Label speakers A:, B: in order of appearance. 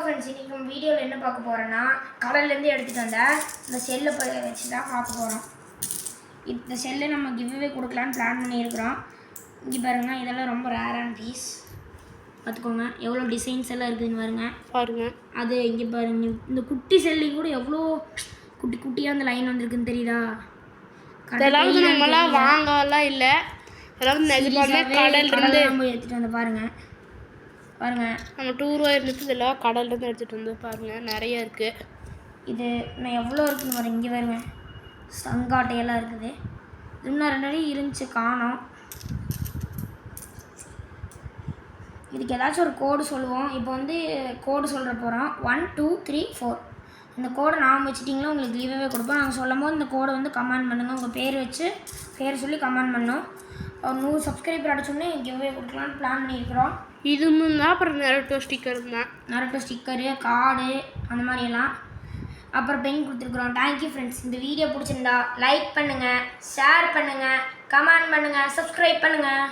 A: Friends, இன்றைக்கி நம்ம வீடியோவில் என்ன பார்க்க போகிறோன்னா, கடல்லேருந்து எடுத்துகிட்டு வந்த இந்த செல்லை வச்சு தான் பார்க்க போகிறோம். இந்த செல்லை நம்ம கிவ்வே கொடுக்கலான்னு பிளான் பண்ணியிருக்கிறோம். இங்கே பாருங்கள், இதெல்லாம் ரொம்ப ரேரான பீஸ். பார்த்துக்கோங்க எவ்வளோ டிசைன்ஸ் எல்லாம் இருக்குதுன்னு பாருங்கள். அது இங்கே பாருங்கள், இந்த குட்டி செல்லையும் கூட எவ்வளோ குட்டி குட்டியாக அந்த லைன் வந்துருக்குன்னு தெரியுதா?
B: அதாவது நம்மளாம் வாங்கலாம் இல்லை, அதாவது நிஜமாவே கடல்லேருந்து
A: நம்ம எடுத்துகிட்டு வந்து பாருங்கள்.
B: நம்ம டூராக இருந்துட்டு இதெல்லாம் கடல்லேருந்து எடுத்துகிட்டு வந்து பாருங்கள், நிறைய இருக்குது.
A: இது நான் எவ்வளோ இருக்குன்னு பாருங்கள். இங்கே பாருங்க, சங்காட்டையெல்லாம் இருக்குது. இன்னும் 2 அடி இருந்துச்சு, காணோம். இதுக்கு ஏதாச்சும் ஒரு கோடு சொல்லுவோம். இப்போ வந்து கோடு சொல்கிற போகிறோம். 1 2 3 4. இந்த கோடை நாம் வச்சுட்டிங்களா உங்களுக்கு கிவ்வே கொடுப்போம். நாங்கள் சொல்லும் போது இந்த கோடை வந்து கமெண்ட் பண்ணுங்கள். உங்கள் பேர் சொல்லி கமெண்ட் பண்ணோம். ஒரு 100 சப்ஸ்கிரைபர் அடிச்சோடனே கிவ்வே கொடுக்கலான்னு பிளான் பண்ணியிருக்கிறோம்.
B: இது தான் அப்புறம் நரட்டோ ஸ்டிக்கர் தான்,
A: நரட்டோ ஸ்டிக்கரு, கார்டு, அந்த மாதிரியெல்லாம். அப்புறம் பென் கொடுத்துருக்குறோம். Thank you friends. இந்த வீடியோ பிடிச்சிருந்தா லைக் பண்ணுங்கள், ஷேர் பண்ணுங்கள், கமெண்ட் பண்ணுங்கள், சப்ஸ்கிரைப் பண்ணுங்கள்.